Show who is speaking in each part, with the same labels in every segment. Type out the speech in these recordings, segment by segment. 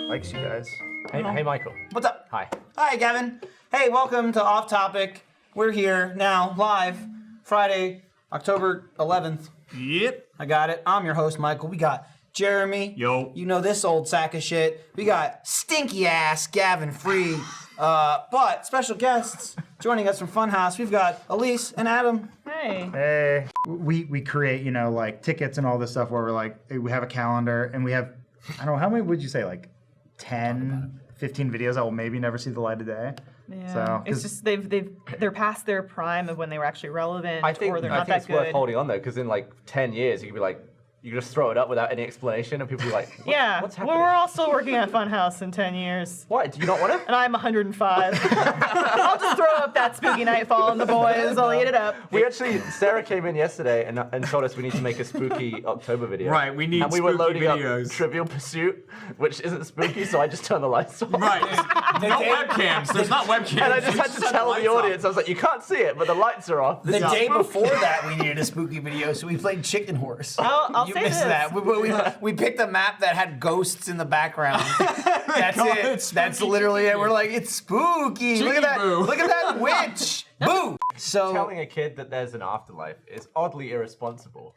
Speaker 1: likes you guys.
Speaker 2: Hey, Michael.
Speaker 3: What's up?
Speaker 2: Hi.
Speaker 3: Hi, Gavin. Hey, welcome to Off Topic. We're here now, live, Friday, October 11th.
Speaker 1: Yep.
Speaker 3: I got it. I'm your host, Michael. We got Jeremy.
Speaker 1: Yo.
Speaker 3: You know this old sack of shit. We got stinky ass Gavin Free. But special guests joining us from Funhouse. We've got Elyse and Adam.
Speaker 4: Hey.
Speaker 1: Hey. We create, you know, like tickets and all this stuff where we're like, we have a calendar and we have, I don't know, how many would you say, like 10, 15 videos that will maybe never see the light of day?
Speaker 4: Yeah.
Speaker 1: So,
Speaker 4: it's just they're past their prime of when they were actually relevant,
Speaker 2: I think
Speaker 4: or they're not that
Speaker 2: it's
Speaker 4: good.
Speaker 2: worth holding on though, because in like 10 years you could be like, you can just throw it up without any explanation, and people be like, what's happening?
Speaker 4: Well, we're all still working at Funhouse in 10 years.
Speaker 2: What? Do you not want to?
Speaker 4: And I'm 105. I'll just throw up that spooky Nightfall and the boys. I'll eat it up.
Speaker 2: We actually, Sarah came in yesterday and told us we need to make a spooky October video.
Speaker 5: Right, we need
Speaker 2: and we were
Speaker 5: spooky
Speaker 2: loading
Speaker 5: videos.
Speaker 2: up Trivial Pursuit, which isn't spooky, so I just turned the lights off.
Speaker 5: Right, no webcams. There's not webcams.
Speaker 2: And I just had to tell the audience, I was like, you can't see it, but the lights are off.
Speaker 3: The day before that, we needed a spooky video, so we played Chicken Horse.
Speaker 4: I'll
Speaker 3: You
Speaker 4: say
Speaker 3: missed
Speaker 4: this.
Speaker 3: that. We picked a map that had ghosts in the background. That's it. That's literally it. We're like, it's spooky. Look at that.
Speaker 5: Boo.
Speaker 3: Look at that witch. Boo. So
Speaker 2: Telling a kid that there's an afterlife is oddly irresponsible.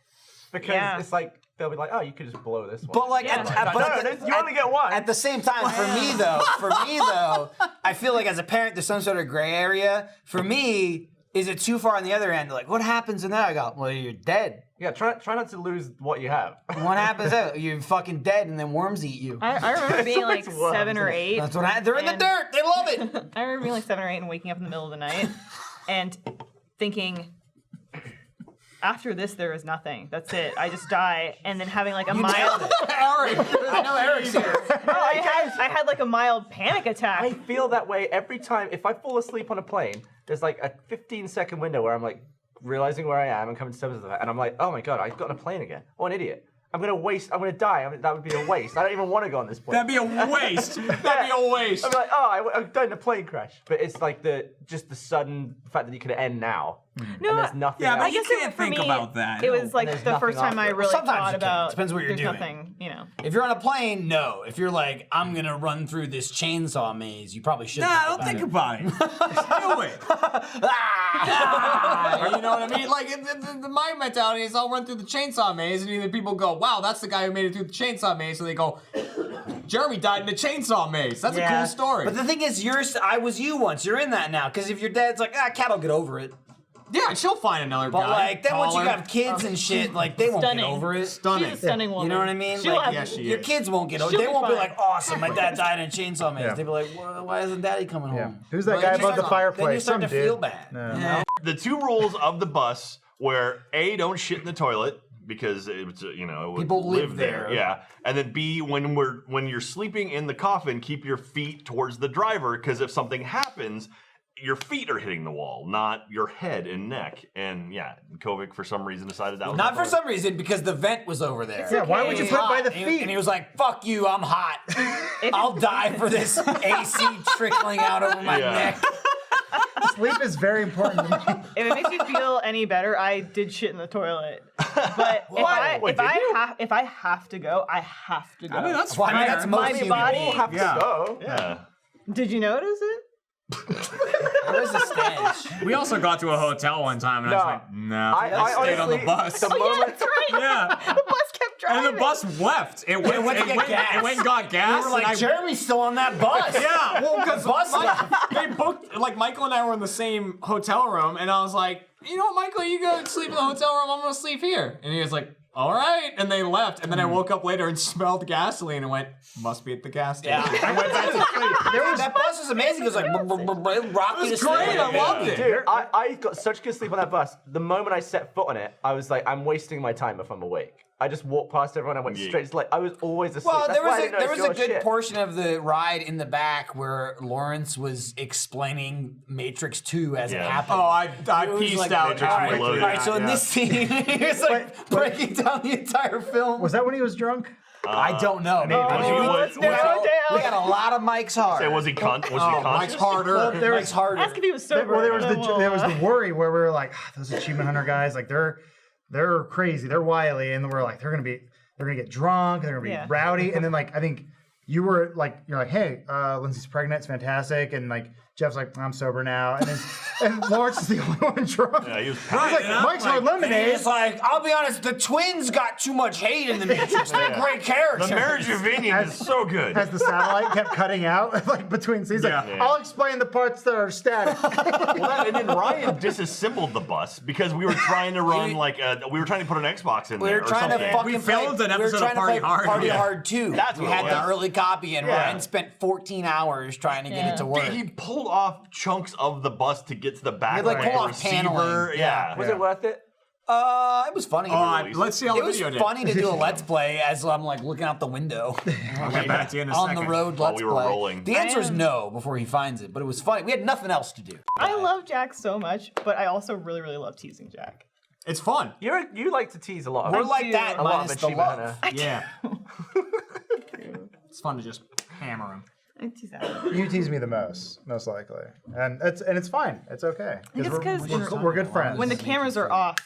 Speaker 2: Because it's like, they'll be like, oh, you could just blow this one.
Speaker 3: But like,
Speaker 2: you only get one.
Speaker 3: At the same time, for me though, I feel like as a parent, there's some sort of gray area. For me, is it too far on the other end? Like, what happens in there? I go, well, you're dead.
Speaker 2: Yeah, try not to lose what you have.
Speaker 3: What happens there? You're fucking dead, and then worms eat you.
Speaker 4: I remember being like
Speaker 2: worms.
Speaker 4: 7 or 8.
Speaker 3: That's what they're in the dirt. They love it.
Speaker 4: I remember being like 7 or 8 and waking up in the middle of the night and thinking, after this, there is nothing. That's it. I just die. And then having like a mild...
Speaker 3: I know Eric's here.
Speaker 4: I had like a mild panic attack.
Speaker 2: I feel that way every time. If I fall asleep on a plane, there's like a 15-second window where I'm like realizing where I am and coming to terms with that, and I'm like, oh my god, I got on a plane again. Oh, an idiot. I'm gonna die. That would be a waste. I don't even want to go on this plane.
Speaker 5: That'd be a waste. That'd be a waste.
Speaker 2: I'm like, oh, I died in a plane crash. But it's like the sudden fact that you could end now.
Speaker 4: No,
Speaker 2: and there's nothing
Speaker 5: yeah,
Speaker 2: else.
Speaker 5: but
Speaker 4: I guess
Speaker 5: you can't
Speaker 4: for
Speaker 5: think
Speaker 4: me,
Speaker 5: about that.
Speaker 4: It was like
Speaker 2: there's
Speaker 4: the first
Speaker 2: nothing
Speaker 4: time I
Speaker 2: after.
Speaker 4: really
Speaker 3: Sometimes
Speaker 4: thought
Speaker 3: you can.
Speaker 4: about.
Speaker 3: Depends what you're
Speaker 4: there's
Speaker 3: doing.
Speaker 4: Nothing, you know.
Speaker 3: If you're on a plane, no. If you're like, I'm gonna run through this chainsaw maze, you probably should.
Speaker 5: Nah, don't think about it. Just do it. You know what I mean? Like, my mentality is I'll run through the chainsaw maze, and either people go, wow, that's the guy who made it through the chainsaw maze, so they go, Jeremy died in the chainsaw maze. That's a cool story.
Speaker 3: But the thing is, I was you once. You're in that now. Because if your dad's like, cat will get over it.
Speaker 5: yeah, she'll find another
Speaker 3: But
Speaker 5: guy.
Speaker 3: like, then once you
Speaker 5: taller.
Speaker 3: have kids and shit, like they won't
Speaker 4: Stunning.
Speaker 3: get over it.
Speaker 5: Stunning.
Speaker 4: She's a stunning woman.
Speaker 3: You know what I mean?
Speaker 4: She'll
Speaker 3: Like,
Speaker 4: have,
Speaker 5: yeah, she
Speaker 3: your
Speaker 5: is.
Speaker 3: kids won't get over it.
Speaker 4: She'll
Speaker 3: They
Speaker 4: be
Speaker 3: won't be
Speaker 4: fine.
Speaker 3: like, awesome, my dad died in a chainsaw maze.
Speaker 1: Yeah.
Speaker 3: They'll be like, well, why isn't daddy coming home?
Speaker 1: Who's that
Speaker 3: Like,
Speaker 1: guy
Speaker 3: you
Speaker 1: above the
Speaker 3: start-
Speaker 1: fireplace?
Speaker 3: Then you start
Speaker 1: Some
Speaker 3: to feel
Speaker 1: dude.
Speaker 3: bad.
Speaker 1: No.
Speaker 3: You know?
Speaker 6: The two rules of the bus were A, don't shit in the toilet because it's it would
Speaker 3: People live there.
Speaker 6: Yeah, and then B, when you're sleeping in the coffin, keep your feet towards the driver because if something happens, your feet are hitting the wall, not your head and neck. And yeah, Kovic for some reason decided that was
Speaker 3: Not for some reason, because the vent was over there.
Speaker 1: Yeah, why would you
Speaker 3: It was
Speaker 1: put it by
Speaker 3: hot,
Speaker 1: the
Speaker 3: and
Speaker 1: feet?
Speaker 3: And he was like, fuck you, I'm hot. I'll die for this AC trickling out over my neck.
Speaker 1: Sleep is very important to me.
Speaker 4: if it makes you feel any better, I did shit in the toilet. But if I have to go, I have to go.
Speaker 5: I mean, that's
Speaker 3: Well, I mean,
Speaker 5: fair.
Speaker 3: that's most
Speaker 4: My
Speaker 3: human
Speaker 4: body-
Speaker 3: beings.
Speaker 2: have to go.
Speaker 6: Yeah.
Speaker 4: Did you notice it?
Speaker 3: Where's the stench?
Speaker 5: We also got to a hotel one time, and I was like, no,
Speaker 2: I
Speaker 5: stayed on the
Speaker 2: honestly-
Speaker 5: bus.
Speaker 2: the moment-
Speaker 4: That's right.
Speaker 5: Yeah.
Speaker 4: The bus kept driving.
Speaker 5: And the bus left. It went,
Speaker 3: went to get gas.
Speaker 5: It went and got gas.
Speaker 3: We were like,
Speaker 5: and
Speaker 3: Jeremy's still on that bus.
Speaker 5: yeah, well, because
Speaker 3: bus
Speaker 5: they booked, like, Michael and I were in the same hotel room, and I was like, you know what, Michael, you go sleep in the hotel room, I'm gonna sleep here. And he was like, all right, and they left, and then I woke up later and smelled gasoline and went, must be at the gas station.
Speaker 3: Yeah.
Speaker 5: I went back to sleep.
Speaker 3: That bus was amazing. It was like, it rocked you to
Speaker 5: It was great,
Speaker 3: sleep.
Speaker 5: I loved it.
Speaker 2: Dude, I got such good sleep on that bus. The moment I set foot on it, I was like, I'm wasting my time if I'm awake. I just walked past everyone. I went straight to sleep. I was always asleep.
Speaker 3: Well,
Speaker 2: That's
Speaker 3: there
Speaker 2: why I
Speaker 3: was
Speaker 2: didn't notice
Speaker 3: a
Speaker 2: your
Speaker 3: good
Speaker 2: shit.
Speaker 3: portion of the ride in the back where Lawrence was explaining Matrix 2 as it happened.
Speaker 5: Oh, I
Speaker 3: It was
Speaker 5: pieced
Speaker 3: like,
Speaker 5: out.
Speaker 6: Matrix
Speaker 3: all right,
Speaker 6: Reloaded.
Speaker 3: all right, so in this scene, he was like breaking down the entire film.
Speaker 1: Was that when he was drunk?
Speaker 3: I don't know.
Speaker 6: Was he-
Speaker 3: we got a lot of mics hard.
Speaker 6: Say, was he conscious?
Speaker 5: Mike's harder.
Speaker 1: Well, there was
Speaker 3: Mike's harder.
Speaker 4: Ask if he was sober.
Speaker 1: Well, there was
Speaker 4: and then
Speaker 1: there was
Speaker 4: we'll,
Speaker 1: the worry where we were like, those achievement hunter guys, like they're crazy, they're wily, and we're like they're gonna get drunk, they're gonna be rowdy, and then like I think you were like, you're like, hey, Lindsay's pregnant, it's fantastic, and like Jeff's like, I'm sober now, and Lawrence is the only one drunk.
Speaker 6: Yeah, he was
Speaker 1: He's like, Mike's Hard
Speaker 3: And
Speaker 1: Lemonade.
Speaker 3: it's like, I'll be honest, the twins got too much hate in the Matrix. They're great characters.
Speaker 6: The marriage reunion is so good.
Speaker 1: As the satellite kept cutting out, like between scenes, like,
Speaker 5: Yeah.
Speaker 1: I'll explain the parts that are static.
Speaker 6: And then Ryan disassembled the bus because we were trying to run we were trying to put an Xbox in
Speaker 3: We
Speaker 6: there
Speaker 3: were
Speaker 6: or
Speaker 3: trying
Speaker 6: something.
Speaker 3: to fucking
Speaker 5: We filmed an
Speaker 3: we were
Speaker 5: episode
Speaker 3: trying
Speaker 5: of Party
Speaker 3: to play
Speaker 5: Hard.
Speaker 3: Party
Speaker 6: Yeah.
Speaker 3: Hard 2.
Speaker 6: That's
Speaker 3: we
Speaker 6: what it
Speaker 3: had
Speaker 6: was.
Speaker 3: the early copy, and
Speaker 6: Yeah.
Speaker 3: Ryan spent 14 hours trying to get it to work.
Speaker 6: He pulled off chunks of the bus to get to the back
Speaker 3: He had, like,
Speaker 6: of
Speaker 3: pull
Speaker 6: the
Speaker 3: off
Speaker 6: receiver.
Speaker 3: paneling.
Speaker 6: Yeah.
Speaker 2: Was it worth it?
Speaker 3: It was funny.
Speaker 5: Let's see how
Speaker 3: It
Speaker 5: the
Speaker 3: was
Speaker 5: video did.
Speaker 3: funny to do a Let's Play as I'm like looking out the window.
Speaker 5: I'll get back to you in a
Speaker 3: On
Speaker 5: second.
Speaker 3: the road
Speaker 6: While
Speaker 3: Let's
Speaker 6: we were
Speaker 3: Play.
Speaker 6: rolling.
Speaker 3: The answer is no before he finds it, but it was funny. We had nothing else to do.
Speaker 4: I love Jack so much, but I also really, really love teasing Jack.
Speaker 5: It's fun.
Speaker 2: You like to tease a lot.
Speaker 3: We're
Speaker 2: of
Speaker 3: like
Speaker 4: do.
Speaker 3: that
Speaker 2: a lot
Speaker 3: minus
Speaker 2: of
Speaker 3: the
Speaker 2: achievement
Speaker 3: love.
Speaker 2: hunter.
Speaker 5: Yeah. It's fun to just hammer him.
Speaker 4: I tease that.
Speaker 1: You tease me the most likely, and it's fine. It's okay.
Speaker 4: I think it's 'cause
Speaker 1: we're good friends.
Speaker 4: When the cameras are off,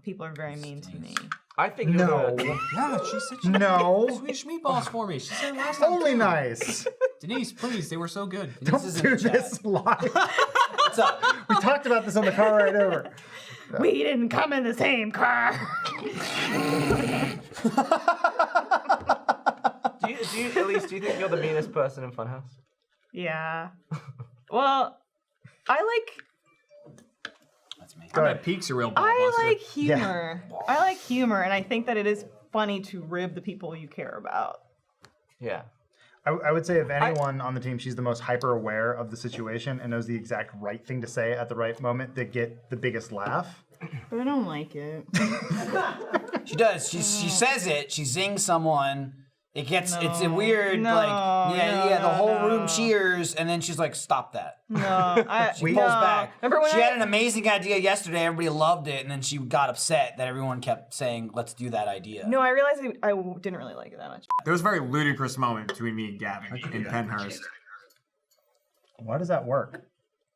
Speaker 4: people are very mean to me.
Speaker 2: I think
Speaker 1: No,
Speaker 5: Yeah, she said
Speaker 1: no,
Speaker 5: Swedish meatballs for me. She said last time.
Speaker 1: only nice.
Speaker 5: Denise, please, they were so good.
Speaker 1: Don't
Speaker 3: is in
Speaker 1: do
Speaker 3: the chat.
Speaker 1: this live.
Speaker 3: What's up?
Speaker 1: We talked about this on the car ride over.
Speaker 4: We didn't come in the same car.
Speaker 2: Elyse, do you think you're the meanest person in Funhouse?
Speaker 4: Yeah. Well, I
Speaker 3: That's me.
Speaker 5: I bet Peak's a real ball
Speaker 4: I
Speaker 5: buster.
Speaker 4: like humor. I like humor, and I think that it is funny to rib the people you care about.
Speaker 2: Yeah.
Speaker 1: I would say if anyone on the team, she's the most hyper aware of the situation and knows the exact right thing to say at the right moment to get the biggest laugh.
Speaker 4: But I don't like it.
Speaker 3: She does. She says it. She zings someone. It gets. It's a weird
Speaker 4: No,
Speaker 3: The whole room
Speaker 4: no.
Speaker 3: cheers, and then she's like, "Stop that."
Speaker 4: No,
Speaker 3: She pulls back.
Speaker 4: Remember when
Speaker 3: she had an amazing idea yesterday. Everybody loved it, and then she got upset that everyone kept saying, "Let's do that idea."
Speaker 4: No, I realized I didn't really like it that much.
Speaker 5: There was a very ludicrous moment between me and Gavin in Penhurst.
Speaker 1: Why does that work?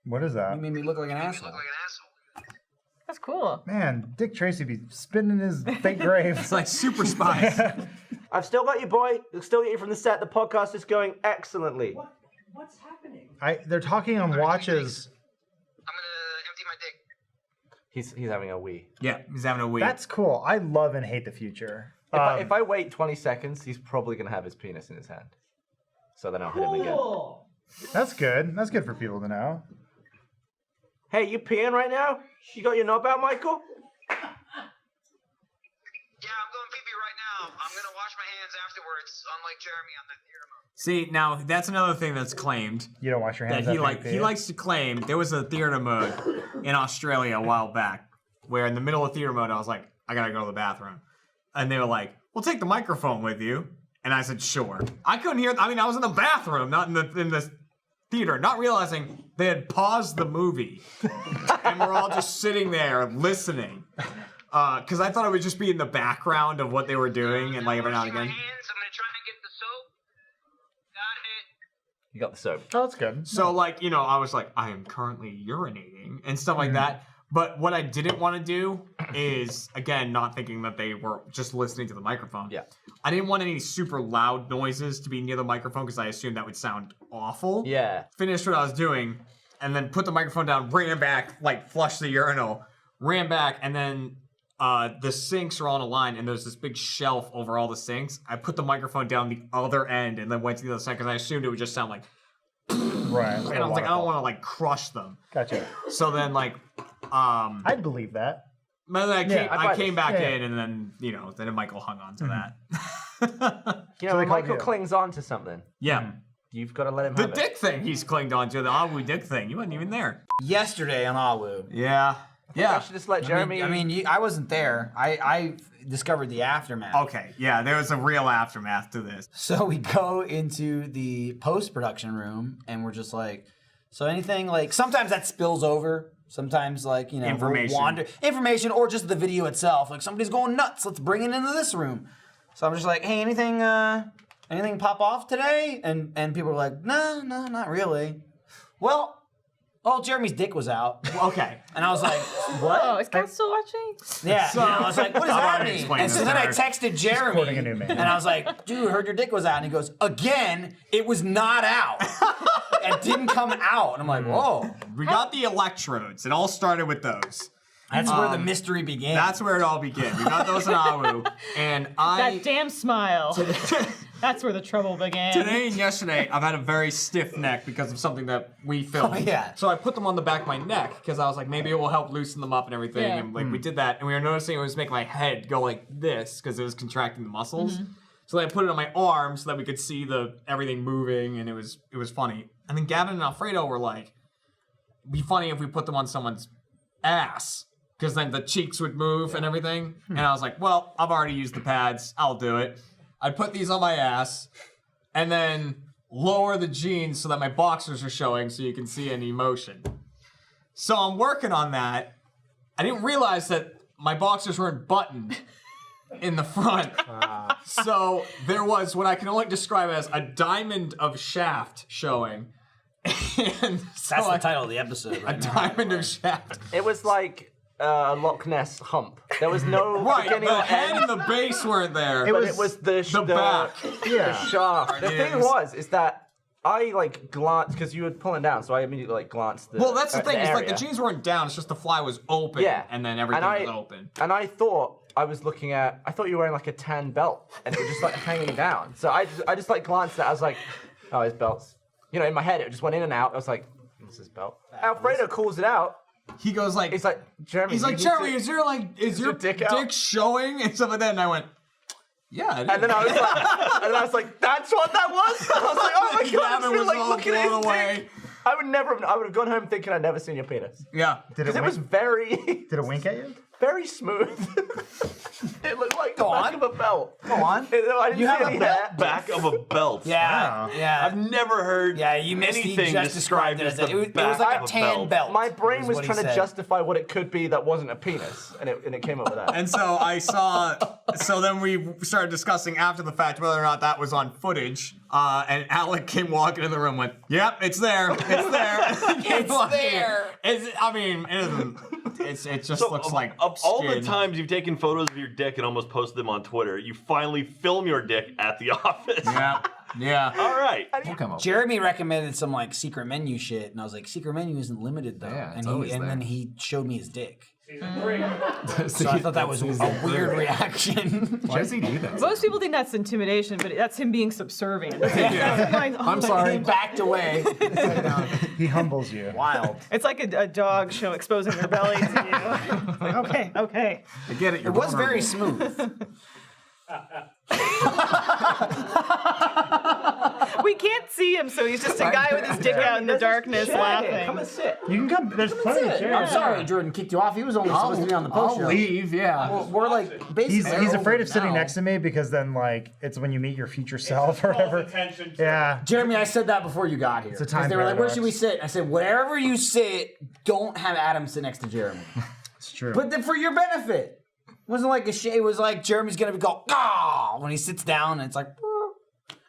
Speaker 1: What is that?
Speaker 3: You made me look like an asshole.
Speaker 4: That's cool.
Speaker 1: Man, Dick Tracy be spinning his fake grave.
Speaker 5: It's like Super Spies.
Speaker 2: I've still got you, boy. I've still got you from the set. The podcast is going excellently.
Speaker 7: What's happening?
Speaker 1: They're talking on watches.
Speaker 7: I'm gonna empty my dick.
Speaker 2: He's having a wee.
Speaker 5: Yeah, he's having a week.
Speaker 1: That's cool. I love and hate the future.
Speaker 2: If I wait 20 seconds, he's probably gonna have his penis in his hand. So then I'll hit him again.
Speaker 1: That's good. That's good for people to know.
Speaker 2: Hey, you peeing right now? You got your knob out, Michael?
Speaker 7: Yeah, I'm going pee-pee right now. I'm gonna wash my hands afterwards, unlike Jeremy on that theater mode.
Speaker 5: See, now that's another thing that's claimed
Speaker 1: You don't wash your hands.
Speaker 5: that he
Speaker 1: after you pee.
Speaker 5: likes to claim. There was a theater mode in Australia a while back where in the middle of theater mode I was like, I gotta go to the bathroom, and they were like, "Well, take the microphone with you," and I said, "Sure." I couldn't hear. I mean, I was in the bathroom, not in the theater, not realizing they had paused the movie, and we're all just sitting there listening. Because I thought it would just be in the background of what they were doing, and like every now and
Speaker 7: My
Speaker 5: again.
Speaker 7: hands, I'm gonna try and get the soap. Got it.
Speaker 2: You got the soap.
Speaker 1: Oh, that's good.
Speaker 5: So, like, you know, I was like, I am currently urinating and stuff like that. But what I didn't want to do is, again, not thinking that they were just listening to the microphone.
Speaker 2: Yeah.
Speaker 5: I didn't want any super loud noises to be near the microphone because I assumed that would sound awful.
Speaker 2: Yeah.
Speaker 5: Finished what I was doing and then put the microphone down, ran back, like, flushed the urinal, ran back, and then the sinks are on a line and there's this big shelf over all the sinks. I put the microphone down the other end and then went to the other side because I assumed it would just sound like,
Speaker 1: Right.
Speaker 5: and I was like, I don't want to like crush them.
Speaker 1: Gotcha.
Speaker 5: So then like,
Speaker 1: I'd believe that.
Speaker 5: but then
Speaker 1: Yeah,
Speaker 5: I came back
Speaker 1: yeah.
Speaker 5: in and then, you know, then Michael hung on to that.
Speaker 2: You know,
Speaker 1: they
Speaker 2: when
Speaker 1: called
Speaker 2: Michael
Speaker 1: you.
Speaker 2: clings on to something,
Speaker 5: Yeah.
Speaker 2: you've got to let him
Speaker 5: The
Speaker 2: have it.
Speaker 5: dick thing he's clinged on to, the Awu dick thing. You weren't even there.
Speaker 3: Yesterday on Awu.
Speaker 5: Yeah.
Speaker 2: I should just let Jeremy.
Speaker 3: I wasn't there. I discovered the aftermath.
Speaker 5: Okay. Yeah, there was a real aftermath to this.
Speaker 3: So we go into the post-production room and we're just like, so anything like, sometimes that spills over. Sometimes like, you know,
Speaker 5: Information.
Speaker 3: information or just the video itself. Like somebody's going nuts. Let's bring it into this room. So I'm just like, hey, anything pop off today? And people are like, no, not really. Well, oh, Jeremy's dick was out.
Speaker 5: Okay.
Speaker 3: And I was like, what?
Speaker 4: Oh, is Kat still watching?
Speaker 3: Yeah. And I was like, what does
Speaker 5: I've
Speaker 3: that
Speaker 5: already
Speaker 3: mean?
Speaker 5: explained
Speaker 3: And so
Speaker 5: this
Speaker 3: then I
Speaker 5: to her.
Speaker 3: texted Jeremy.
Speaker 1: quoting a new man.
Speaker 3: And I was like, dude, heard your dick was out. And he goes, again, it was not out. It didn't come out. And I'm like, whoa.
Speaker 5: We got the electrodes. It all started with those.
Speaker 3: That's where the mystery began.
Speaker 5: That's where it all began. We got those in Awu, and I
Speaker 4: That damn smile. That's where the trouble began.
Speaker 5: today and yesterday I've had a very stiff neck because of something that we filmed.
Speaker 3: Oh, yeah.
Speaker 5: So I put them on the back of my neck because I was like, maybe it will help loosen them up and everything.
Speaker 4: Yeah.
Speaker 5: And like we did that, and we were noticing it was making my head go like this because it was contracting the muscles. So then I put it on my arm so that we could see everything moving, and it was funny. And then Gavin and Alfredo were like, it'd be funny if we put them on someone's ass. Because then the cheeks would move and everything. And I was like, well, I've already used the pads. I'll do it. I'd put these on my ass and then lower the jeans so that my boxers are showing so you can see any motion. So I'm working on that. I didn't realize that my boxers weren't buttoned in the front. So there was what I can only describe as a diamond of shaft showing. And so
Speaker 3: That's the title of the episode
Speaker 5: a
Speaker 3: right now.
Speaker 5: diamond of shaft.
Speaker 2: It was like a Loch Ness hump. There was no
Speaker 5: Right,
Speaker 2: beginning
Speaker 5: the
Speaker 2: or
Speaker 5: head
Speaker 2: end.
Speaker 5: and the base weren't there.
Speaker 2: But it was the
Speaker 5: back.
Speaker 2: the shaft. The
Speaker 5: Yeah,
Speaker 2: thing is that I like glanced because you were pulling down, so I immediately like glanced.
Speaker 5: Well, that's the thing. It's like the
Speaker 2: area.
Speaker 5: jeans weren't down. It's just the fly was open.
Speaker 2: Yeah,
Speaker 5: And then everything was open.
Speaker 2: And I thought I was looking at. I thought you were wearing like a tan belt, and it was just like hanging down. So I just like glanced at it. I was like, oh, his belt's. You know, in my head, it just went in and out. I was like, this is belt. Alfredo calls it out.
Speaker 5: He goes like,
Speaker 2: He's like, Jeremy.
Speaker 5: he's like, Jeremy, is your
Speaker 2: dick
Speaker 5: dick
Speaker 2: out?"
Speaker 5: showing and stuff like that? And I went, yeah.
Speaker 2: And then I was like, that's what that was. I was like, oh my god,
Speaker 5: Gavin
Speaker 2: I feel
Speaker 5: was
Speaker 2: like
Speaker 5: all
Speaker 2: looking at
Speaker 5: blown
Speaker 2: his
Speaker 5: away.
Speaker 2: dick. I would have gone home thinking I'd never seen your penis.
Speaker 5: Yeah.
Speaker 1: Did
Speaker 2: Because it was
Speaker 1: wink?
Speaker 2: very,
Speaker 1: Did it wink at you?
Speaker 2: very smooth. It looked like the
Speaker 3: Go
Speaker 2: back
Speaker 3: on.
Speaker 2: of a belt.
Speaker 3: Go on.
Speaker 2: I didn't
Speaker 3: You
Speaker 2: see
Speaker 3: have a
Speaker 2: any
Speaker 3: belt?
Speaker 2: hair.
Speaker 6: Back of a belt.
Speaker 3: Yeah.
Speaker 1: Wow.
Speaker 3: Yeah.
Speaker 6: I've never heard
Speaker 3: Yeah, you missed. He
Speaker 6: anything
Speaker 3: just described
Speaker 6: described
Speaker 3: it
Speaker 6: as the
Speaker 3: it was
Speaker 6: back
Speaker 3: like
Speaker 6: of
Speaker 3: a tan belt.
Speaker 2: My brain
Speaker 3: is
Speaker 2: was
Speaker 3: what he
Speaker 2: trying to
Speaker 3: said.
Speaker 2: justify what it could be that wasn't a penis, and it came up with that.
Speaker 5: And so I saw, so then we started discussing after the fact whether or not that was on footage. And Alec came walking in the room, went, yep, it's there. It's there.
Speaker 3: It's there.
Speaker 5: I mean, it isn't. It just
Speaker 6: So
Speaker 5: looks like
Speaker 6: of all the
Speaker 5: skin.
Speaker 6: times you've taken photos of your dick and almost posted them on Twitter, you finally film your dick at the office.
Speaker 5: Yeah. Yeah.
Speaker 6: All right.
Speaker 5: We'll come up.
Speaker 3: Jeremy recommended some like secret menu shit, and I was like, secret menu isn't limited though.
Speaker 5: Yeah, it's
Speaker 3: and
Speaker 5: always there.
Speaker 3: then he showed me his dick. So I thought that was a weird reaction.
Speaker 5: Why does he do that?
Speaker 4: Most people think that's intimidation, but that's him being subservient. That's like, oh,
Speaker 5: I'm sorry.
Speaker 3: He backed away.
Speaker 1: He humbles you.
Speaker 3: Wild.
Speaker 4: It's like a dog show exposing their belly to you. It's like, okay, okay.
Speaker 5: I get it.
Speaker 3: It was very smooth.
Speaker 4: We can't see him, so he's just a guy with his dick out in the darkness
Speaker 2: Come
Speaker 4: laughing.
Speaker 2: and sit.
Speaker 1: You can come. There's plenty of chairs.
Speaker 3: I'm sorry, Jordan kicked you off. He was only supposed to be on the post show.
Speaker 5: I'll leave. Yeah.
Speaker 3: Well, we're like basically.
Speaker 1: He's afraid of sitting
Speaker 3: now.
Speaker 1: next to me because then like it's when you meet your future self or whatever. Yeah.
Speaker 3: Jeremy, I said that before you got here.
Speaker 1: a time
Speaker 3: 'Cause they were like, "Where
Speaker 1: paradox.
Speaker 3: should we sit?" I said, "Wherever you sit, don't have Adam sit next to Jeremy."
Speaker 1: It's true.
Speaker 3: But then for your benefit, it wasn't like it was like Jeremy's gonna go ah when he sits down, and it's like.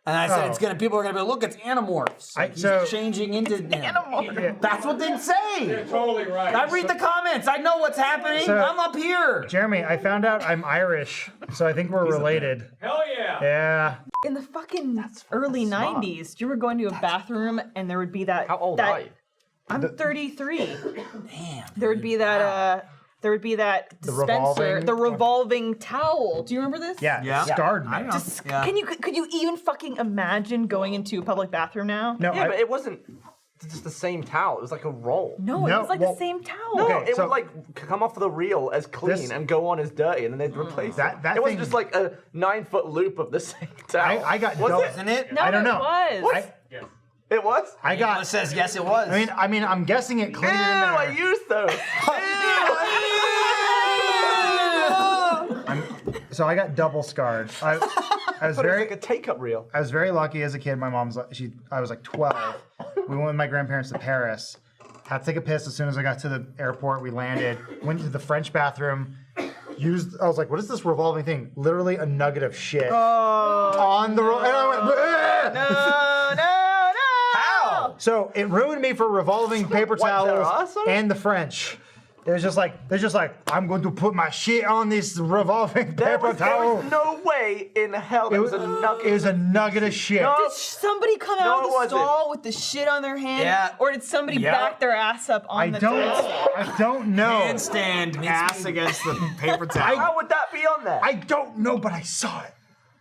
Speaker 3: And I said,
Speaker 1: Oh.
Speaker 3: people are gonna be like, look, it's Animorphs. Like, he's changing into him. That's what they'd say.
Speaker 5: You're totally right.
Speaker 3: I read the comments. I know what's happening.
Speaker 1: So-
Speaker 3: I'm up here.
Speaker 1: Jeremy, I found out I'm Irish, so I think we're related.
Speaker 5: Hell yeah.
Speaker 1: Yeah.
Speaker 4: In the fucking early 90s, you were going to a bathroom and there would be that.
Speaker 2: How old
Speaker 4: that,
Speaker 2: are you?
Speaker 4: I'm 33.
Speaker 3: Damn.
Speaker 4: There would be that. There would be that dispenser, the revolving towel. Do you remember this?
Speaker 1: Yeah.
Speaker 5: Yeah.
Speaker 1: Scarred me.
Speaker 5: I know. Yeah.
Speaker 4: Could you even fucking imagine going into a public bathroom now?
Speaker 1: No,
Speaker 2: Yeah, but it wasn't just the same towel. It was like a roll.
Speaker 4: No, it
Speaker 1: No,
Speaker 4: was like
Speaker 1: well-
Speaker 4: the same towel.
Speaker 2: No,
Speaker 1: Okay,
Speaker 2: it
Speaker 1: so-
Speaker 2: would like come off the reel as clean
Speaker 1: This-
Speaker 2: and go on as dirty, and then they'd replace
Speaker 1: That-
Speaker 2: it.
Speaker 1: that
Speaker 2: It wasn't
Speaker 1: thing-
Speaker 2: just like a 9-foot loop of the same towel.
Speaker 1: I got
Speaker 2: was
Speaker 1: double-
Speaker 2: it?
Speaker 3: Isn't it?
Speaker 4: No,
Speaker 1: I don't know.
Speaker 4: It was.
Speaker 2: It was.
Speaker 1: I
Speaker 3: It
Speaker 1: got.
Speaker 3: says yes, it was.
Speaker 1: I mean, I'm guessing it
Speaker 2: Ew!
Speaker 1: cleaner than
Speaker 2: I used those.
Speaker 1: So I got double scarred. I was
Speaker 2: But it's
Speaker 1: very.
Speaker 2: like a take-up reel.
Speaker 1: I was very lucky as a kid. My mom's like, I was like 12. We went with my grandparents to Paris. Had to take a piss as soon as I got to the airport. We landed. Went to the French bathroom. I was like, what is this revolving thing? Literally a nugget of shit on the roll. And I went, "Bleh!"
Speaker 4: No.
Speaker 3: How?
Speaker 1: So it ruined me for revolving paper
Speaker 2: What, their
Speaker 1: towels
Speaker 2: ass on it?
Speaker 1: and the French. It was just like they're just like I'm going to put my shit on this revolving
Speaker 2: There
Speaker 1: paper
Speaker 2: was
Speaker 1: towel.
Speaker 2: no way in hell there was a nugget.
Speaker 1: It was a nugget of shit.
Speaker 2: No.
Speaker 4: Did somebody come
Speaker 2: No,
Speaker 4: out
Speaker 2: it
Speaker 4: of the
Speaker 2: wasn't.
Speaker 4: stall with the shit on their hand?
Speaker 3: Yeah.
Speaker 4: Or did somebody
Speaker 3: Yeah.
Speaker 4: back their ass up on the towel?
Speaker 1: I don't know.
Speaker 5: Handstand, ass against the paper towel.
Speaker 2: How would that be on there?
Speaker 1: I don't know, but I saw it.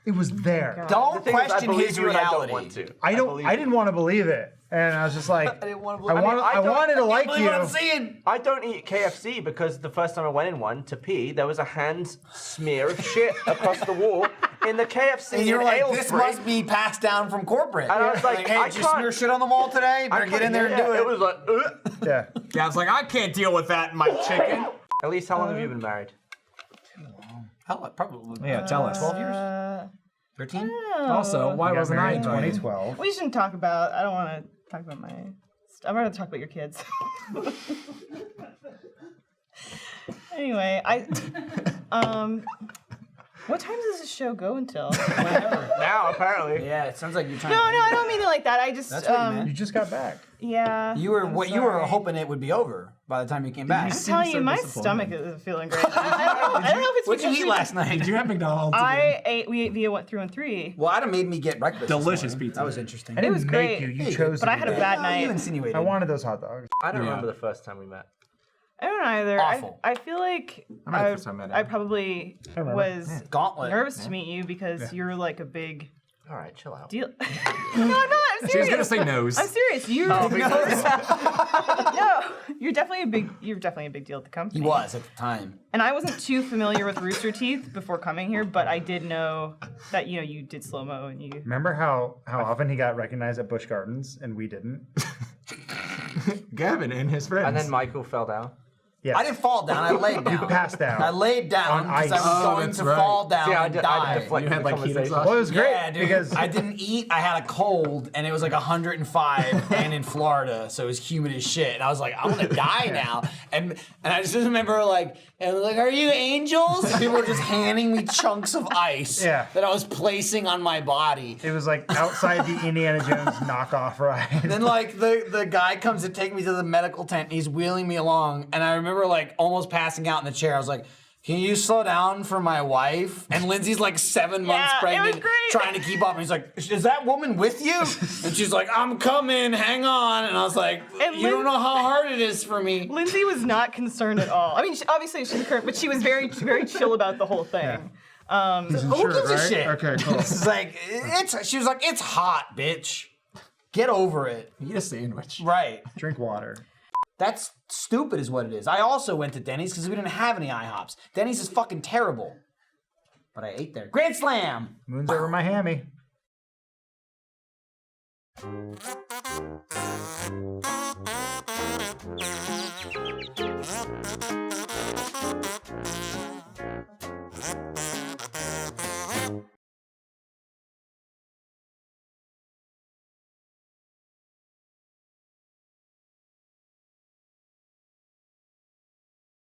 Speaker 1: It was there.
Speaker 3: Don't
Speaker 2: The thing is, I
Speaker 3: question
Speaker 2: believe
Speaker 3: his
Speaker 2: you and I don't
Speaker 3: reality.
Speaker 2: want to.
Speaker 1: I didn't want to believe it, and I was just like, I
Speaker 3: didn't wanna
Speaker 1: wanted,
Speaker 3: believe it.
Speaker 1: I wanted to like
Speaker 3: Believe what I'm
Speaker 1: you.
Speaker 3: seeing.
Speaker 2: I don't eat KFC because the first time I went in one to pee, there was a hand smear of shit across the wall in the KFC
Speaker 3: And you're
Speaker 2: in
Speaker 3: like,
Speaker 2: Aylesbury.
Speaker 3: this must be passed down from corporate.
Speaker 2: And I was like,
Speaker 3: hey,
Speaker 2: I
Speaker 3: did you
Speaker 2: can't-
Speaker 3: smear shit on the wall today? Better get in there and do it.
Speaker 2: It was like,
Speaker 1: Yeah.
Speaker 5: Yeah, I was like, I can't deal with that in my chicken.
Speaker 2: Elyse, how long have you been married?
Speaker 3: Hell, probably.
Speaker 5: Yeah, tell us.
Speaker 3: 12 years? 13?
Speaker 5: Also, why
Speaker 1: Got
Speaker 5: wasn't I
Speaker 1: married in
Speaker 5: invited?
Speaker 1: 2012.
Speaker 4: We shouldn't talk about. I don't want to talk about my. I'd rather talk about your kids. Anyway, what time does this show go until?
Speaker 2: Now, apparently.
Speaker 3: Yeah, it sounds like you're trying
Speaker 4: No,
Speaker 3: to...
Speaker 4: I don't mean it like that. I just.
Speaker 3: That's what you meant.
Speaker 1: You just got back.
Speaker 4: Yeah.
Speaker 3: You were
Speaker 4: I'm
Speaker 3: you were
Speaker 4: sorry.
Speaker 3: hoping it would be over by the time you came back.
Speaker 4: I'm telling you, my stomach isn't feeling great. I don't know if it's
Speaker 3: What'd you
Speaker 4: because
Speaker 3: eat
Speaker 4: we-
Speaker 3: last night?
Speaker 5: Did you have McDonald's?
Speaker 4: We ate via 1 through and 3.
Speaker 3: Well, Adam made me get breakfast. this
Speaker 5: Delicious
Speaker 3: morning.
Speaker 5: pizza.
Speaker 3: That was interesting.
Speaker 1: I didn't
Speaker 4: was
Speaker 1: make
Speaker 4: great.
Speaker 1: you. You
Speaker 3: Hey,
Speaker 1: chose
Speaker 4: But
Speaker 1: to
Speaker 4: I
Speaker 1: do
Speaker 4: had a
Speaker 1: that.
Speaker 4: bad
Speaker 3: You
Speaker 4: night.
Speaker 3: insinuated.
Speaker 1: I wanted those hot dogs.
Speaker 2: I don't
Speaker 5: Yeah.
Speaker 2: remember the first time we met.
Speaker 4: I don't either.
Speaker 3: Awful.
Speaker 4: I feel like
Speaker 5: I remember the first time I met
Speaker 4: I
Speaker 5: him.
Speaker 4: probably
Speaker 1: remember.
Speaker 4: was
Speaker 3: Gauntlet.
Speaker 4: nervous to meet you because you're like a big
Speaker 2: All right, chill out.
Speaker 4: deal. No, I'm not. I'm serious.
Speaker 5: She was gonna say nose.
Speaker 4: I'm serious. You're
Speaker 2: Oh,
Speaker 4: no. You're definitely a big deal at the company.
Speaker 3: He was at the time.
Speaker 4: And I wasn't too familiar with Rooster Teeth before coming here, but I did know that you did slow mo and you.
Speaker 1: Remember how often he got recognized at Busch Gardens and we didn't?
Speaker 5: Gavin and his friends.
Speaker 2: And then Michael fell down.
Speaker 1: Yes.
Speaker 3: I didn't fall down. I laid down.
Speaker 1: You passed out.
Speaker 3: I laid down
Speaker 1: On
Speaker 3: because I
Speaker 1: ice.
Speaker 3: was
Speaker 5: Oh,
Speaker 3: going
Speaker 5: that's
Speaker 3: to
Speaker 5: right.
Speaker 3: fall down
Speaker 2: See, I
Speaker 3: and
Speaker 2: had
Speaker 3: die.
Speaker 2: deflected
Speaker 5: You had,
Speaker 2: the
Speaker 5: like, heat
Speaker 2: conversation.
Speaker 5: exhaustion.
Speaker 1: Well, it was great
Speaker 3: Yeah, dude.
Speaker 1: because
Speaker 3: I didn't eat. I had a cold, and it was like 105, and in Florida, so it was humid as shit. And I was like, I'm gonna die now. And I just remember like, are you angels? And people were just handing me chunks of ice
Speaker 1: Yeah.
Speaker 3: that I was placing on my body.
Speaker 1: it was like outside the Indiana Jones knockoff ride.
Speaker 3: Then like the guy comes to take me to the medical tent, and he's wheeling me along, and I remember like almost passing out in the chair. I was like, can you slow down for my wife? And Lindsay's like 7 months
Speaker 4: Yeah, it was
Speaker 3: pregnant,
Speaker 4: great.
Speaker 3: trying to keep up. And he's like, is that woman with you? And she's like, I'm coming, hang on. And I was like,
Speaker 4: And
Speaker 3: you don't know how hard it is for me.
Speaker 4: Lindsay was not concerned at all. I mean, obviously she's current, but she was very, very chill about the whole thing.
Speaker 3: Who gives a shit?
Speaker 1: Okay, cool.
Speaker 3: It's like, she was like, it's hot, bitch. Get over it.
Speaker 5: Eat a sandwich.
Speaker 3: Right.
Speaker 1: Drink water.
Speaker 3: That's stupid is what it is. I also went to Denny's because we didn't have any IHOPs. Denny's is fucking terrible. But I ate there. Grand Slam!
Speaker 1: Moon's over my hammy.